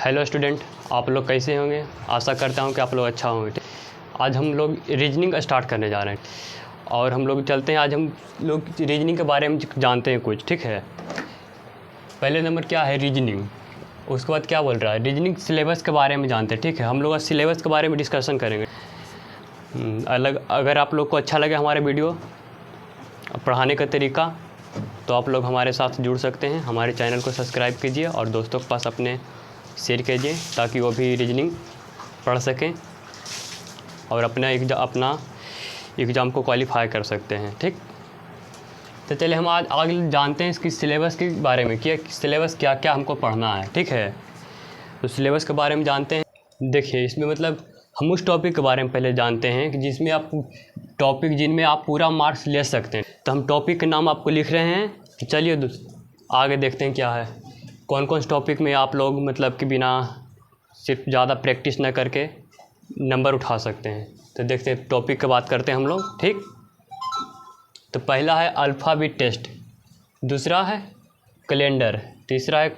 Hello student, आप लोग कैसे होंगे। आशा करता हूँ कि आप लोग अच्छा होंगे। आज हम लोग रीजनिंग स्टार्ट करने जा रहे हैं और हम लोग चलते हैं। आज हम लोग रीजनिंग के बारे में जानते हैं कुछ, ठीक है। पहले नंबर क्या है, रीजनिंग। उसके बाद क्या बोल रहा है, रीजनिंग सिलेबस के बारे में जानते हैं, ठीक है। हम लोग सिलेबस के बारे में डिस्कशन करेंगे। अगर आप लोग को अच्छा लगे हमारे वीडियो पढ़ाने का तरीका तो आप लोग हमारे साथ जुड़ सकते हैं। हमारे चैनल को सब्सक्राइब कीजिए और दोस्तों के पास अपने शेयर कीजिए ताकि वो भी रीजनिंग पढ़ सकें और अपना एग्ज़ाम को क्वालिफाई कर सकते हैं, ठीक। तो चलिए हम आज आगे जानते हैं इसकी सिलेबस के बारे में कि सिलेबस क्या क्या हमको पढ़ना है, ठीक है। तो सिलेबस के बारे में जानते हैं। देखिए इसमें मतलब हम उस टॉपिक के बारे में पहले जानते हैं कि जिसमें आप टॉपिक जिनमें आप पूरा मार्क्स ले सकते हैं। तो हम टॉपिक के नाम आपको लिख रहे हैं। चलिए आगे देखते हैं क्या है, कौन कौन से टॉपिक में आप लोग मतलब कि बिना सिर्फ ज़्यादा प्रैक्टिस न करके नंबर उठा सकते हैं। तो देखते हैं टॉपिक की बात करते हैं हम लोग, ठीक। तो पहला है अल्फ़ाबेट टेस्ट, दूसरा है कैलेंडर, तीसरा है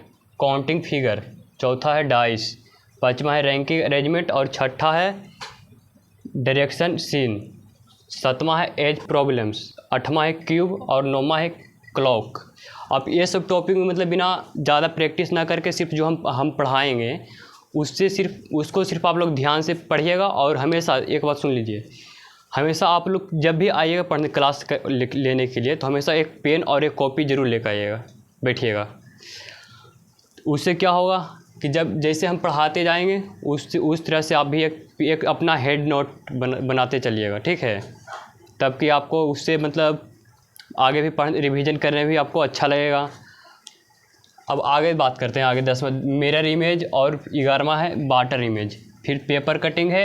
काउंटिंग फिगर, चौथा है डाइस, पाँचवा है रैंकिंग अरेंजमेंट और छठा है डायरेक्शन सीन, सातवां है एज प्रॉब्लम्स, आठवां है क्यूब और नौवां है क्लॉक। अब ये सब टॉपिक में मतलब बिना ज़्यादा प्रैक्टिस ना करके सिर्फ जो हम पढ़ाएंगे उसको सिर्फ आप लोग ध्यान से पढ़िएगा। और हमेशा एक बात सुन लीजिए, हमेशा आप लोग जब भी आइएगा पढ़ने क्लास लेने के लिए तो हमेशा एक पेन और एक कॉपी ज़रूर लेकर आइएगा, बैठिएगा। उससे क्या होगा कि जब जैसे हम पढ़ाते जाएंगे उस तरह से आप भी एक अपना हेड नोट बनाते चलिएगा, ठीक है। तब कि आपको उससे मतलब आगे भी रिवीजन करने में भी आपको अच्छा लगेगा। अब आगे बात करते हैं, आगे 10वां मिरर इमेज और 11वां है वाटर इमेज, फिर पेपर कटिंग है,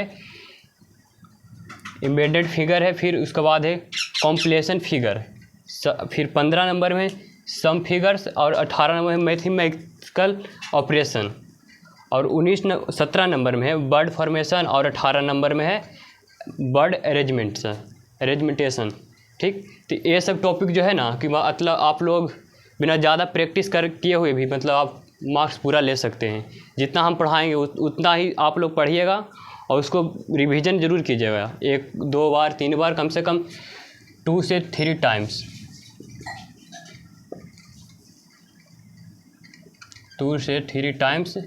एम्बेडेड फिगर है, फिर उसके बाद है कॉम्प्लेशन फिगर, फिर 15 नंबर में सम फिगर्स और 18 नंबर में मैथमेटिकल ऑपरेशन और 17 नंबर में है वर्ड फॉर्मेशन और 18 नंबर में है वर्ड अरेंजमेंटेशन, ठीक। तो ये सब टॉपिक जो है ना कि मतलब आप लोग बिना ज़्यादा प्रैक्टिस किए हुए भी मतलब आप मार्क्स पूरा ले सकते हैं। जितना हम पढ़ाएंगे उतना ही आप लोग पढ़िएगा और उसको रिवीजन ज़रूर कीजिएगा, 1 2 बार 3 बार, कम से कम 2 से 3 टाइम्स, 2 से 3 टाइम्स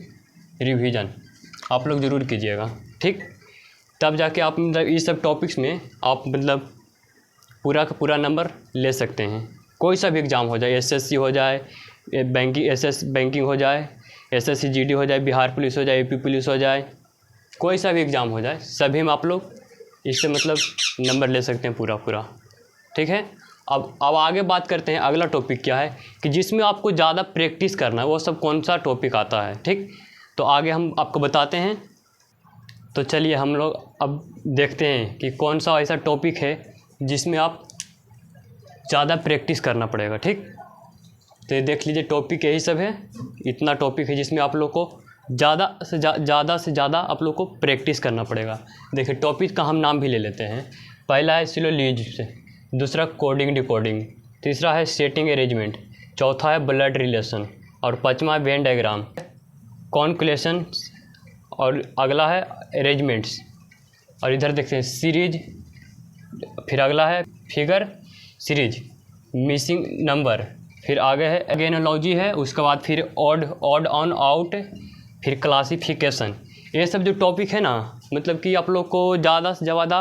रिवीजन आप लोग ज़रूर कीजिएगा, ठीक। तब जाके आप मतलब इस सब टॉपिक्स में आप मतलब पूरा का पूरा नंबर ले सकते हैं। कोई सा भी एग्ज़ाम हो जाए, एसएससी हो जाए, बैंकिंग हो जाए, एसएससी जीडी हो जाए, बिहार पुलिस हो जाए, यूपी पुलिस हो जाए, कोई सा भी एग्ज़ाम हो जाए, सभी में आप लोग इससे मतलब नंबर ले सकते हैं पूरा, ठीक है। अब आगे बात करते हैं अगला टॉपिक क्या है कि जिसमें आपको ज़्यादा प्रैक्टिस करना है, वो सब कौन सा टॉपिक आता है, ठीक। तो आगे हम आपको बताते हैं। तो चलिए हम लोग अब देखते हैं कि कौन सा ऐसा टॉपिक है जिसमें आप ज़्यादा प्रैक्टिस करना पड़ेगा, ठीक। तो ये देख लीजिए टॉपिक यही सब है, इतना टॉपिक है जिसमें आप लोग को ज़्यादा से ज़्यादा आप लोग को प्रैक्टिस करना पड़ेगा। देखिए टॉपिक का हम नाम भी ले लेते हैं। पहला है सिलोजिज्म, दूसरा कोडिंग डिकोडिंग, तीसरा है सेटिंग अरेंजमेंट, चौथा है ब्लड रिलेशन और पाँचवा है वेन डायग्राम, कॉन्क्लेशन और अगला है अरेंजमेंट्स। और इधर देखते हैं सीरीज, फिर अगला है फिगर सीरीज, मिसिंग नंबर, फिर आगे है एगेनोलॉजी है, उसके बाद फिर ऑड ऑन आउट, फिर क्लासिफिकेशन। ये सब जो टॉपिक है ना मतलब कि आप लोग को ज़्यादा से ज़्यादा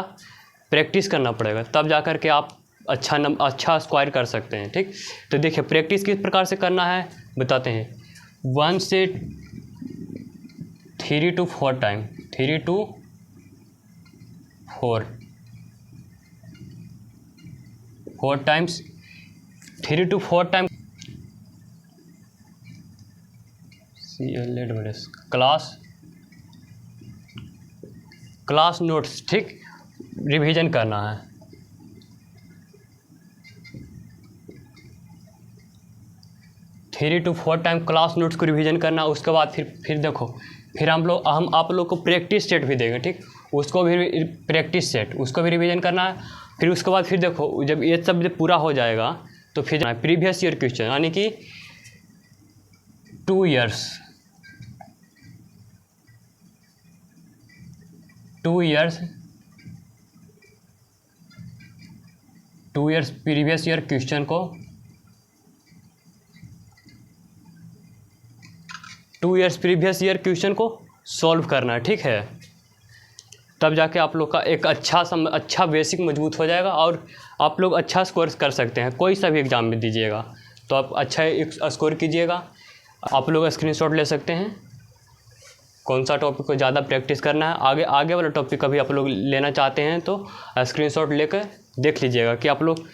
प्रैक्टिस करना पड़ेगा, तब जा कर के आप अच्छा स्कोर कर सकते हैं, ठीक। तो देखिए प्रैक्टिस किस प्रकार से करना है बताते हैं। 1 से 3 to 4 time, 3 to 4 times, 3 to 4 time class notes, ठीक, रिवीजन करना है। Three two 4 time class notes को रिवीजन करना। उसके बाद फिर देखो फिर हम आप लोग को प्रैक्टिस सेट भी देंगे, ठीक। उसको भी प्रैक्टिस सेट उसको भी रिवीजन करना है। फिर उसके बाद फिर देखो जब ये सब जब पूरा हो जाएगा तो फिर प्रीवियस ईयर क्वेश्चन, यानी कि 2 years 2 years previous year question को 2 ईयर्स प्रीवियस ईयर क्वेश्चन को सॉल्व करना है, ठीक है। तब जाके आप लोग का एक अच्छा बेसिक मजबूत हो जाएगा और आप लोग अच्छा स्कोर कर सकते हैं। कोई सा भी एग्ज़ाम में दीजिएगा तो आप अच्छा एक स्कोर कीजिएगा। आप लोग स्क्रीनशॉट ले सकते हैं कौन सा टॉपिक को ज़्यादा प्रैक्टिस करना है। आगे वाला टॉपिक का भी आप लोग लेना चाहते हैं तो स्क्रीनशॉट लेकर देख लीजिएगा कि आप लोग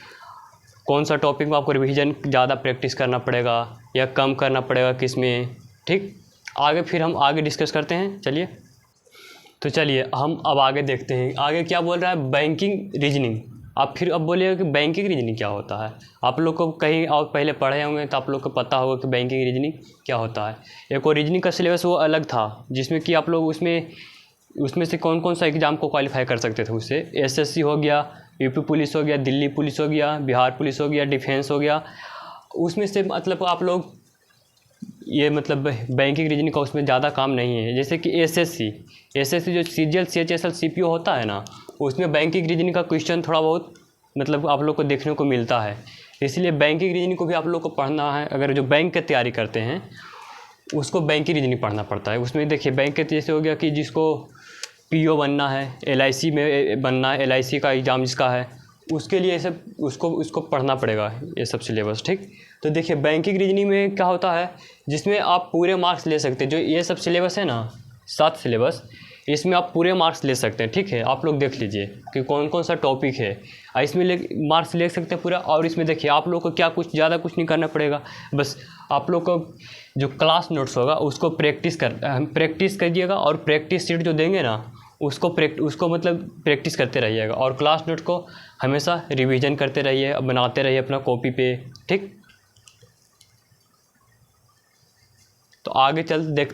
कौन सा टॉपिक में आपको रिवीजन ज़्यादा प्रैक्टिस करना पड़ेगा या कम करना पड़ेगा किस में, ठीक। फिर हम आगे डिस्कस करते हैं। चलिए तो चलिए हम अब आगे देखते हैं आगे क्या बोल रहा है, बैंकिंग रीजनिंग। आप फिर अब बोलिएगा कि बैंकिंग रीजनिंग क्या होता है। आप लोग को कहीं और पहले पढ़े होंगे तो आप लोग को पता होगा कि बैंकिंग रीजनिंग क्या होता है। एक और रीजनिंग का सिलेबस वो अलग था जिसमें कि आप लोग उसमें से कौन कौन सा एग्ज़ाम को क्वालिफाई कर सकते थे। उससे एसएससी हो गया, यूपी पुलिस हो गया, दिल्ली पुलिस हो गया, बिहार पुलिस हो गया, डिफेंस हो गया। उसमें से मतलब आप लोग ये मतलब बैंकिंग रीजनिंग का उसमें ज़्यादा काम नहीं है। जैसे कि एसएससी जो सीजीएल सीएचएसएल सीपीओ होता है ना, उसमें बैंकिंग रीजनिंग का क्वेश्चन थोड़ा बहुत मतलब आप लोग को देखने को मिलता है। इसलिए बैंकिंग रीजनिंग को भी आप लोग को पढ़ना है। अगर जो बैंक की तैयारी करते हैं उसको बैंकिंग रीजनिंग पढ़ना पड़ता है। उसमें देखिए बैंक के जैसे हो गया कि जिसको पीओ बनना है, एलआईसी में बनना है, एलआईसी का एग्ज़ाम जिसका है उसके लिए सब उसको पढ़ना पड़ेगा ये सब सिलेबस, ठीक। तो देखिए बैंकिंग रीजनिंग में क्या होता है जिसमें आप पूरे मार्क्स ले सकते हैं। जो ये सब सिलेबस है ना 7 सिलेबस, इसमें आप पूरे मार्क्स ले सकते हैं, ठीक है। आप लोग देख लीजिए कि कौन कौन सा टॉपिक है, इसमें मार्क्स ले सकते हैं पूरा। और इसमें देखिए आप लोग को ज़्यादा कुछ नहीं करना पड़ेगा, बस आप लोग को जो क्लास नोट्स होगा उसको प्रैक्टिस करिएगा और प्रैक्टिस शीट जो देंगे ना उसको मतलब प्रैक्टिस करते रहिएगा और क्लास नोट को हमेशा रिवीजन करते रहिए, बनाते रहिए अपना कॉपी पे, ठीक। तो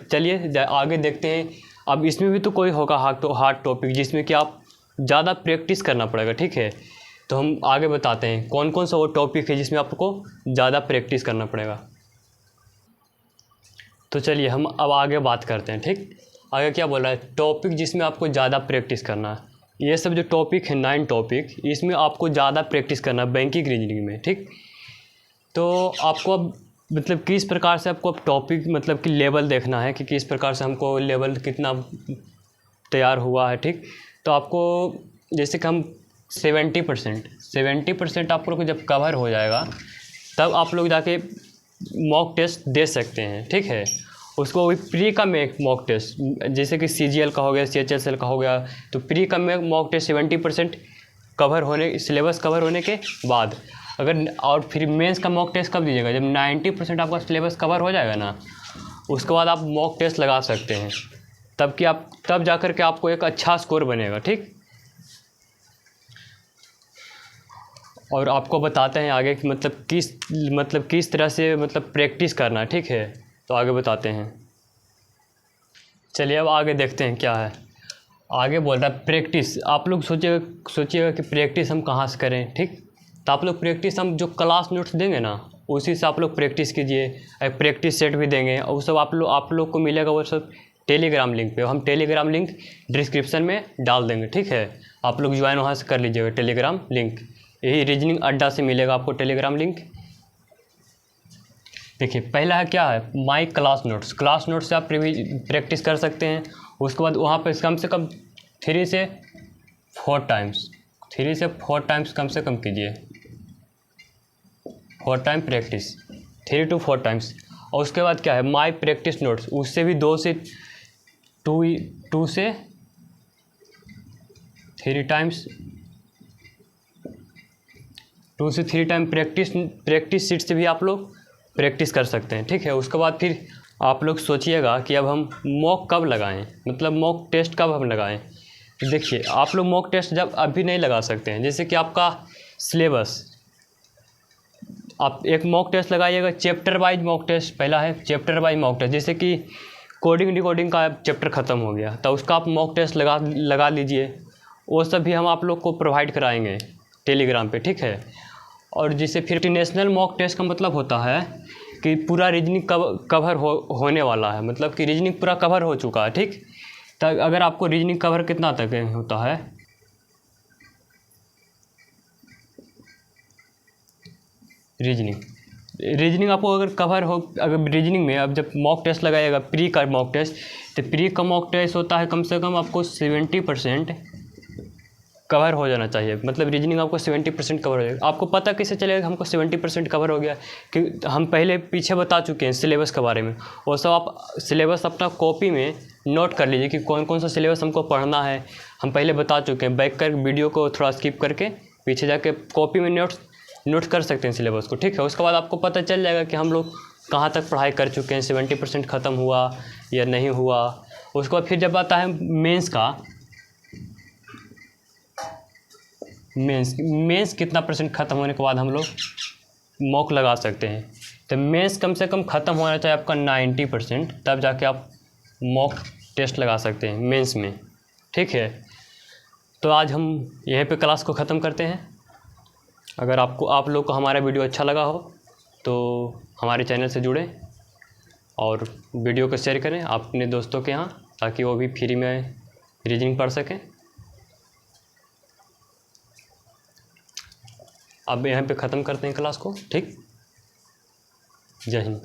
चलिए आगे देखते हैं। अब इसमें भी तो कोई होगा हार्ड टॉपिक जिसमें कि आप ज़्यादा प्रैक्टिस करना पड़ेगा, ठीक है। तो हम आगे बताते हैं कौन कौन सा वो टॉपिक है जिसमें आपको ज़्यादा प्रैक्टिस करना पड़ेगा। तो चलिए हम अब आगे बात करते हैं, ठीक। आगे क्या बोल रहा है, टॉपिक जिसमें आपको ज़्यादा प्रैक्टिस करना है। ये सब जो टॉपिक है 9 टॉपिक, इसमें आपको ज़्यादा प्रैक्टिस करना है बैंकिंग रीजनिंग में, ठीक। तो आपको अब मतलब किस प्रकार से आपको अब टॉपिक मतलब कि लेवल देखना है कि किस प्रकार से हमको लेवल कितना तैयार हुआ है, ठीक। तो आपको जैसे कि हम 70% आप लोग को जब कवर हो जाएगा तब आप लोग जाके मॉक टेस्ट दे सकते हैं, ठीक है। उसको प्री का में एक मॉक टेस्ट जैसे कि सीजीएल का हो गया, सीएचएसएल का हो गया, तो प्री का में मॉक टेस्ट 70% सिलेबस कवर होने के बाद और फिर मेंस का मॉक टेस्ट कब दीजिएगा, जब 90% आपका सिलेबस कवर हो जाएगा ना, उसके बाद आप मॉक टेस्ट लगा सकते हैं। तब जाकर के आपको एक अच्छा स्कोर बनेगा, ठीक। और आपको बताते हैं आगे कि मतलब किस तरह से मतलब प्रैक्टिस करना है, ठीक है। तो आगे बताते हैं। चलिए अब आगे देखते हैं क्या है। आगे बोल रहा है प्रैक्टिस। आप लोग सोचिएगा कि प्रैक्टिस हम कहाँ से करें, ठीक। तो आप लोग प्रैक्टिस हम जो क्लास नोट्स देंगे ना उसी से आप लोग प्रैक्टिस कीजिए। प्रैक्टिस सेट भी देंगे और वो सब आप लोग को मिलेगा वो सब टेलीग्राम लिंक पे। हम टेलीग्राम लिंक डिस्क्रिप्शन में डाल देंगे, ठीक है। आप लोग ज्वाइन वहाँ से कर लीजिएगा टेलीग्राम लिंक। यही रीजनिंग अड्डा से मिलेगा आपको टेलीग्राम लिंक। देखिए पहला है क्या है, माई क्लास नोट्स से आप प्रैक्टिस कर सकते हैं। उसके बाद वहाँ पे कम से कम 3 से 4 टाइम्स कम से कम कीजिए। 4 टाइम प्रैक्टिस, 3 to 4 टाइम्स। और उसके बाद क्या है, माई प्रैक्टिस नोट्स, उससे भी 2 से 3 टाइम्स 2 से 3 टाइम प्रैक्टिस सीट से भी आप लोग प्रैक्टिस कर सकते हैं, ठीक है। उसके बाद फिर आप लोग सोचिएगा कि अब हम मॉक कब लगाएं, मतलब मॉक टेस्ट कब हम लगाएं। देखिए आप लोग मॉक टेस्ट जब अभी नहीं लगा सकते हैं, जैसे कि आपका सिलेबस, आप एक मॉक टेस्ट लगाइएगा चैप्टर वाइज मॉक टेस्ट। पहला है चैप्टर वाइज मॉक टेस्ट, जैसे कि कोडिंग डिकोडिंग का चैप्टर ख़त्म हो गया तो उसका आप मॉक टेस्ट लगा लीजिए। वो सब भी हम आप लोग को प्रोवाइड कराएंगे टेलीग्राम पे, ठीक है। और जिसे फिर इंटरनेशनल मॉक टेस्ट का मतलब होता है कि पूरा रीजनिंग कवर होने वाला है, मतलब कि रीजनिंग पूरा कवर हो चुका है, ठीक। तक अगर आपको रीजनिंग कवर कितना तक होता है, रीजनिंग आपको अगर कवर हो, अगर रीजनिंग में अब जब मॉक टेस्ट लगाएगा, प्री का मॉक टेस्ट, तो प्री का मॉक टेस्ट होता है कम से कम आपको 70% कवर हो जाना चाहिए। मतलब रीजनिंग आपको 70% कवर हो जाएगा। आपको पता कैसे चलेगा कि हमको 70% कवर हो गया? कि हम पहले पीछे बता चुके हैं सिलेबस के बारे में। वो सब आप सिलेबस अपना कॉपी में नोट कर लीजिए कि कौन कौन सा सिलेबस हमको पढ़ना है, हम पहले बता चुके हैं। बैक कर वीडियो को थोड़ा स्किप करके पीछे जाके कॉपी में नोट कर सकते हैं सिलेबस को, ठीक है। उसके बाद आपको पता चल जाएगा कि हम लोग कहाँ तक पढ़ाई कर चुके हैं, 70% ख़त्म हुआ या नहीं हुआ। उसके बाद फिर जब आता है मेंस कितना परसेंट ख़त्म होने के बाद हम लोग मॉक लगा सकते हैं। तो मेंस कम से कम ख़त्म होना चाहिए आपका 90%, तब जाके आप मॉक टेस्ट लगा सकते हैं मेंस में, ठीक है। तो आज हम यहीं पे क्लास को ख़त्म करते हैं। अगर आप लोग को हमारा वीडियो अच्छा लगा हो तो हमारे चैनल से जुड़ें और वीडियो को शेयर करें अपने दोस्तों के यहाँ, ताकि वो भी फ्री में रीजनिंग पढ़ सकें। अब यहाँ पे ख़त्म करते हैं क्लास को, ठीक। जय हिंद।